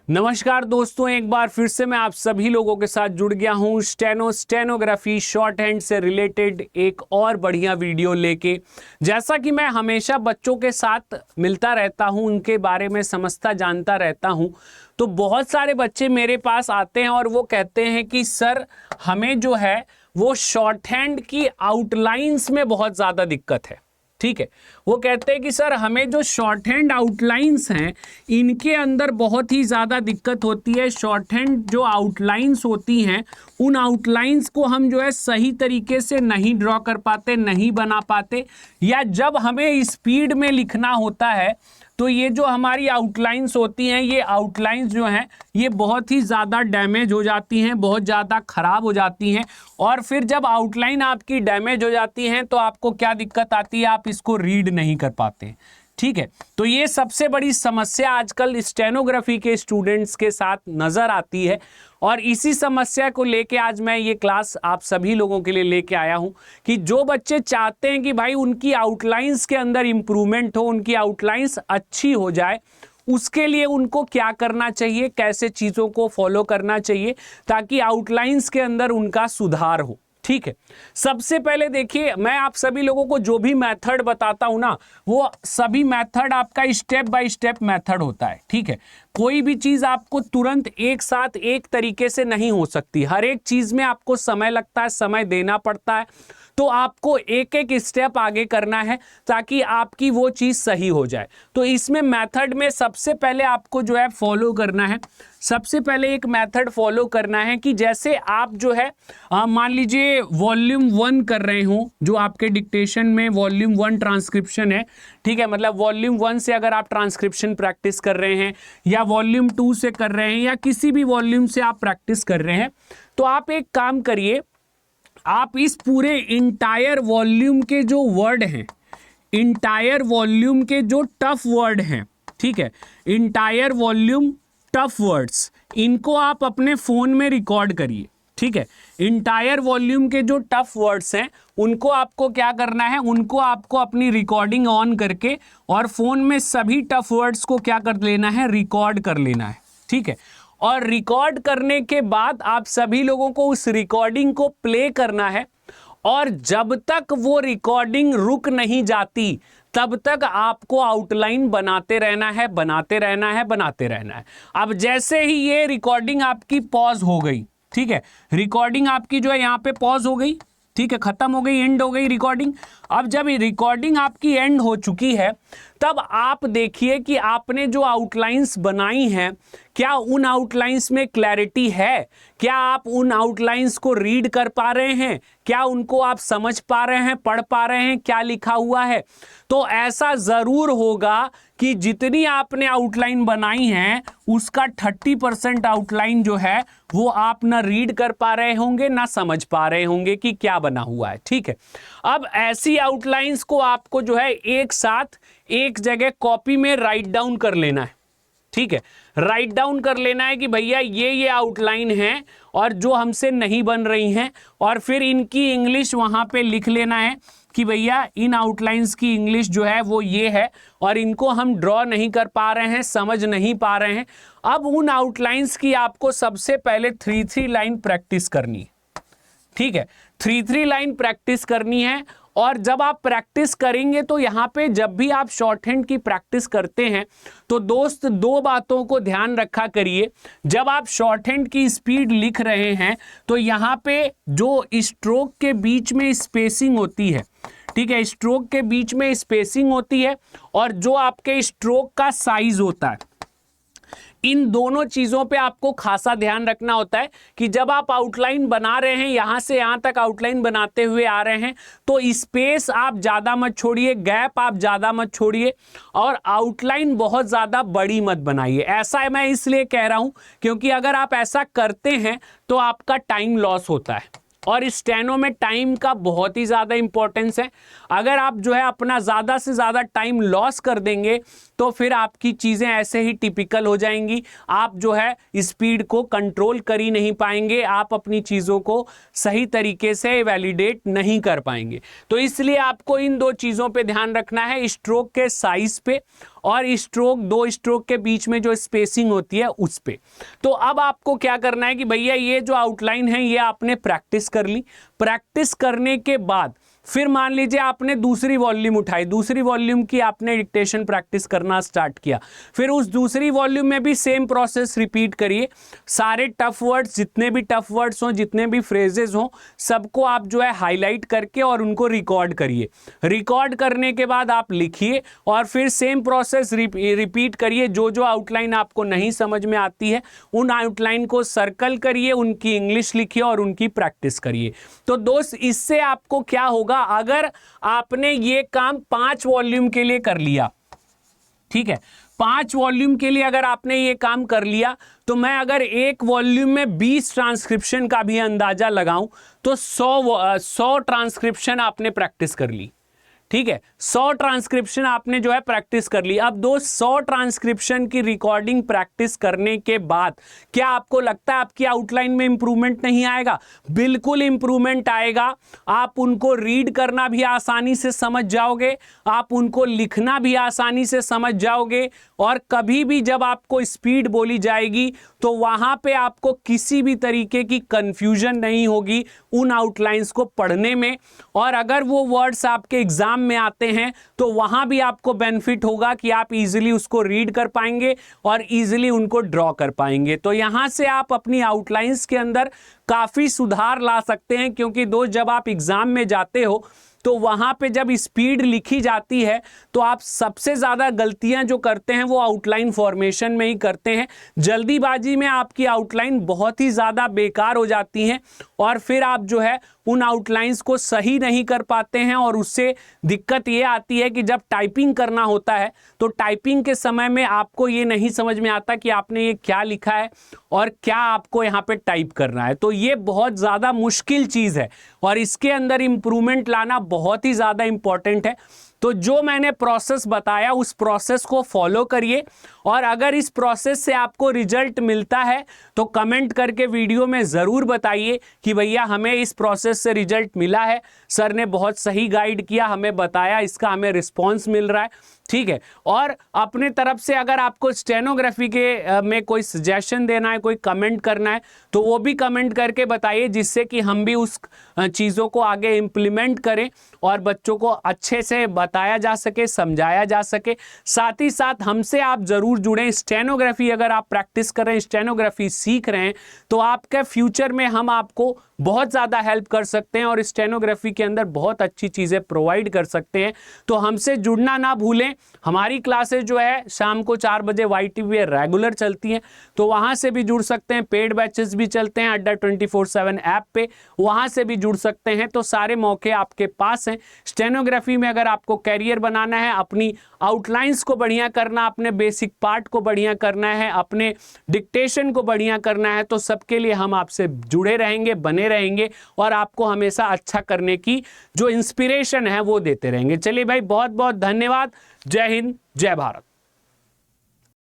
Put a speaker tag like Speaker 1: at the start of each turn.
Speaker 1: नमस्कार दोस्तों, एक बार फिर से मैं आप सभी लोगों के साथ जुड़ गया हूं स्टेनोग्राफी शॉर्ट हैंड से रिलेटेड एक और बढ़िया वीडियो लेके। जैसा कि मैं हमेशा बच्चों के साथ मिलता रहता हूं, उनके बारे में समझता जानता रहता हूं, तो बहुत सारे बच्चे मेरे पास आते हैं और वो कहते हैं कि सर हमें जो है वो शॉर्ट हैंड की आउटलाइंस में बहुत ज़्यादा दिक्कत है। ठीक है, वो कहते हैं कि सर हमें जो शॉर्ट हैंड आउटलाइंस हैं इनके अंदर बहुत ही ज़्यादा दिक्कत होती है। शॉर्ट हैंड जो आउटलाइंस होती हैं उन आउटलाइंस को हम जो है सही तरीके से नहीं ड्रॉ कर पाते, नहीं बना पाते, या जब हमें स्पीड में लिखना होता है तो ये जो हमारी आउटलाइंस होती हैं, ये आउटलाइंस जो हैं ये बहुत ही ज़्यादा डैमेज हो जाती हैं, बहुत ज़्यादा ख़राब हो जाती हैं। और फिर जब आउटलाइन आपकी डैमेज हो जाती हैं तो आपको क्या दिक्कत आती है, आप इसको रीड नहीं कर पाते। ठीक है, तो ये सबसे बड़ी समस्या आजकल स्टेनोग्राफी के स्टूडेंट्स के साथ नज़र आती है और इसी समस्या को लेके आज मैं ये क्लास आप सभी लोगों के लिए लेके आया हूं कि जो बच्चे चाहते हैं कि भाई उनकी आउटलाइंस के अंदर इम्प्रूवमेंट हो, उनकी आउटलाइंस अच्छी हो जाए, उसके लिए उनको क्या करना चाहिए, कैसे चीज़ों को फॉलो करना चाहिए ताकि आउटलाइंस के अंदर उनका सुधार हो। ठीक है, सबसे पहले देखिए, मैं आप सभी लोगों को जो भी मेथड बताता हूं ना, वो सभी मेथड आपका स्टेप बाय स्टेप मेथड होता है। ठीक है, कोई भी चीज़ आपको तुरंत एक साथ एक तरीके से नहीं हो सकती, हर एक चीज़ में आपको समय लगता है, समय देना पड़ता है, तो आपको एक एक स्टेप आगे करना है ताकि आपकी वो चीज़ सही हो जाए। तो इसमें मेथड में सबसे पहले आपको जो है फॉलो करना है, सबसे पहले एक मेथड फॉलो करना है कि जैसे आप जो है मान लीजिए वॉल्यूम 1 कर रहे हो, जो आपके डिक्टेशन में वॉल्यूम 1 ट्रांसक्रिप्शन है। ठीक है, मतलब वॉल्यूम 1 से अगर आप ट्रांसक्रिप्शन प्रैक्टिस कर रहे हैं या वॉल्यूम 2 से कर रहे हैं या किसी भी वॉल्यूम से आप प्रैक्टिस कर रहे हैं, तो आप एक काम करिए, आप इस पूरे इंटायर वॉल्यूम के जो वर्ड हैं, इंटायर वॉल्यूम के जो टफ वर्ड हैं, ठीक है, इंटायर वॉल्यूम टफ वर्ड्स, इनको आप अपने फोन में रिकॉर्ड करिए। ठीक है, इंटायर वॉल्यूम के जो टफ वर्ड्स हैं उनको आपको क्या करना है, उनको आपको अपनी रिकॉर्डिंग ऑन करके और फोन में सभी टफ वर्ड्स को क्या कर लेना है, रिकॉर्ड कर लेना है। ठीक है, और रिकॉर्ड करने के बाद आप सभी लोगों को उस रिकॉर्डिंग को प्ले करना है और जब तक वो रिकॉर्डिंग रुक नहीं जाती तब तक आपको आउटलाइन बनाते रहना है, बनाते रहना है, बनाते रहना है। अब जैसे ही ये रिकॉर्डिंग आपकी पॉज हो गई, ठीक है, रिकॉर्डिंग आपकी जो है यहाँ पे पॉज हो गई, ठीक है, खत्म हो गई, एंड हो गई रिकॉर्डिंग। अब जब रिकॉर्डिंग आपकी एंड हो चुकी है तब आप देखिए कि आपने जो आउटलाइंस बनाई हैं क्या उन आउटलाइंस में क्लैरिटी है, क्या आप उन आउटलाइंस को रीड कर पा रहे हैं, क्या उनको आप समझ पा रहे हैं, पढ़ पा रहे हैं क्या लिखा हुआ है। तो ऐसा ज़रूर होगा कि जितनी आपने आउटलाइन बनाई हैं उसका 30% आउटलाइन जो है वो आप ना रीड कर पा रहे होंगे ना समझ पा रहे होंगे कि क्या बना हुआ है। ठीक है, अब ऐसी आउटलाइंस को आपको जो है एक साथ एक जगह कॉपी में राइट डाउन कर लेना है। ठीक है, राइट डाउन कर लेना है कि भैया ये आउटलाइन है और जो हमसे नहीं बन रही हैं, और फिर इनकी इंग्लिश वहाँ पे लिख लेना है कि भैया इन आउटलाइंस की इंग्लिश जो है वो ये है और इनको हम ड्रॉ नहीं कर पा रहे हैं, समझ नहीं पा रहे हैं। अब उन आउटलाइंस की आपको सबसे पहले 3-3 लाइन प्रैक्टिस करनी है। ठीक है, 3-3 लाइन प्रैक्टिस करनी है और जब आप प्रैक्टिस करेंगे तो यहाँ पे जब भी आप शॉर्ट हैंड की प्रैक्टिस करते हैं तो दोस्त दो बातों को ध्यान रखा करिए। जब आप शॉर्ट हैंड की स्पीड लिख रहे हैं तो यहाँ पे जो स्ट्रोक के बीच में स्पेसिंग होती है, ठीक है, स्ट्रोक के बीच में स्पेसिंग होती है और जो आपके स्ट्रोक का साइज होता है, इन दोनों चीज़ों पे आपको खासा ध्यान रखना होता है कि जब आप आउटलाइन बना रहे हैं, यहाँ से यहाँ तक आउटलाइन बनाते हुए आ रहे हैं, तो स्पेस आप ज़्यादा मत छोड़िए, गैप आप ज़्यादा मत छोड़िए और आउटलाइन बहुत ज़्यादा बड़ी मत बनाइए। ऐसा मैं इसलिए कह रहा हूँ क्योंकि अगर आप ऐसा करते हैं तो आपका टाइम लॉस होता है और स्टेनो में टाइम का बहुत ही ज़्यादा इंपॉर्टेंस है। अगर आप जो है अपना ज़्यादा से ज़्यादा टाइम लॉस कर देंगे तो फिर आपकी चीज़ें ऐसे ही टिपिकल हो जाएंगी, आप जो है स्पीड को कंट्रोल कर ही नहीं पाएंगे, आप अपनी चीज़ों को सही तरीके से वैलिडेट नहीं कर पाएंगे। तो इसलिए आपको इन दो चीज़ों पे ध्यान रखना है, स्ट्रोक के साइज पे और स्ट्रोक, 2 स्ट्रोक के बीच में जो स्पेसिंग होती है उस पे। तो अब आपको क्या करना है कि भैया ये जो आउटलाइन है ये आपने प्रैक्टिस कर ली। प्रैक्टिस करने के बाद फिर मान लीजिए आपने दूसरी वॉल्यूम उठाई, दूसरी वॉल्यूम की आपने डिक्टेशन प्रैक्टिस करना स्टार्ट किया, फिर उस दूसरी वॉल्यूम में भी सेम प्रोसेस रिपीट करिए। सारे टफ वर्ड्स, जितने भी टफ वर्ड्स हों, जितने भी फ्रेजेस हों, सबको आप जो है हाईलाइट करके और उनको रिकॉर्ड करिए। रिकॉर्ड करने के बाद आप लिखिए और फिर सेम प्रोसेस रिपीट करिए। जो जो आउटलाइन आपको नहीं समझ में आती है उन आउटलाइन को सर्कल करिए, उनकी इंग्लिश लिखिए और उनकी प्रैक्टिस करिए। तो दोस्त, इससे आपको क्या होगा, अगर आपने ये काम 5 वॉल्यूम के लिए कर लिया, ठीक है, 5 वॉल्यूम के लिए अगर आपने ये काम कर लिया, तो मैं अगर एक वॉल्यूम में 20 ट्रांसक्रिप्शन का भी अंदाजा लगाऊं तो 100 ट्रांसक्रिप्शन आपने प्रैक्टिस कर ली। ठीक है, 100 ट्रांसक्रिप्शन आपने जो है प्रैक्टिस कर ली। अब दोस्त, 100 ट्रांसक्रिप्शन की रिकॉर्डिंग प्रैक्टिस करने के बाद क्या आपको लगता है आपकी आउटलाइन में इंप्रूवमेंट नहीं आएगा? बिल्कुल इंप्रूवमेंट आएगा। आप उनको रीड करना भी आसानी से समझ जाओगे, आप उनको लिखना भी आसानी से समझ जाओगे, और कभी भी जब आपको स्पीड बोली जाएगी तो वहां पे आपको किसी भी तरीके की कंफ्यूजन नहीं होगी उन आउटलाइंस को पढ़ने में। और अगर वो वर्ड्स आपके एग्जाम में आते हैं तो वहां भी आपको बेनिफिट होगा कि आप इजीली उसको रीड कर पाएंगे और इजीली उनको ड्रॉ कर पाएंगे। तो यहां से आप अपनी आउटलाइंस के अंदर काफी सुधार ला सकते हैं, क्योंकि दोस्त, जब आप एग्जाम में जाते हो तो वहां पे जब स्पीड लिखी जाती है तो आप सबसे ज्यादा गलतियां जो करते हैं वो आउटलाइन फॉर्मेशन में ही करते हैं। जल्दीबाजी में आपकी आउटलाइन बहुत ही ज्यादा बेकार हो जाती हैं और फिर आप जो है उन आउटलाइंस को सही नहीं कर पाते हैं, और उससे दिक्कत ये आती है कि जब टाइपिंग करना होता है तो टाइपिंग के समय में आपको ये नहीं समझ में आता कि आपने ये क्या लिखा है और क्या आपको यहाँ पे टाइप करना है। तो ये बहुत ज़्यादा मुश्किल चीज़ है और इसके अंदर इम्प्रूवमेंट लाना बहुत ही ज़्यादा इम्पॉर्टेंट है। तो जो मैंने प्रोसेस बताया उस प्रोसेस को फॉलो करिए, और अगर इस प्रोसेस से आपको रिजल्ट मिलता है तो कमेंट करके वीडियो में ज़रूर बताइए कि भैया हमें इस प्रोसेस से रिजल्ट मिला है, सर ने बहुत सही गाइड किया, हमें बताया, इसका हमें रिस्पॉन्स मिल रहा है। ठीक है, और अपने तरफ से अगर आपको स्टेनोग्राफी के में कोई सजेशन देना है, कोई कमेंट करना है, तो वो भी कमेंट करके बताइए, जिससे कि हम भी उस चीज़ों को आगे इम्प्लीमेंट करें और बच्चों को अच्छे से बताया जा सके, समझाया जा सके। साथ ही साथ हमसे आप ज़रूर जुड़ें। स्टेनोग्राफी अगर आप प्रैक्टिस कर रहे हैं, स्टेनोग्राफी सीख रहे हैं, तो आपके फ्यूचर में हम आपको बहुत ज़्यादा हेल्प कर सकते हैं और स्टेनोग्राफी के अंदर बहुत अच्छी चीज़ें प्रोवाइड कर सकते हैं। तो हमसे जुड़ना ना भूलें। हमारी क्लासेस जो है शाम को 4 बजे YTV रेगुलर चलती हैं, तो वहाँ से भी जुड़ सकते हैं। पेड बैचेस भी चलते हैं अड्डा 24/7 ऐप पे, वहाँ से भी जुड़ सकते हैं। तो सारे मौके आपके पास हैं। स्टेनोग्राफी में अगर आपको कैरियर बनाना है, अपनी आउटलाइंस को बढ़िया करना, अपने बेसिक पार्ट को बढ़िया करना है, अपने डिक्टेशन को बढ़िया करना है, तो सबके लिए हम आपसे जुड़े रहेंगे, बने रहेंगे और आपको हमेशा अच्छा करने की जो इंस्पिरेशन है वो देते रहेंगे। चलिए भाई, बहुत बहुत धन्यवाद। जय हिंद, जय भारत।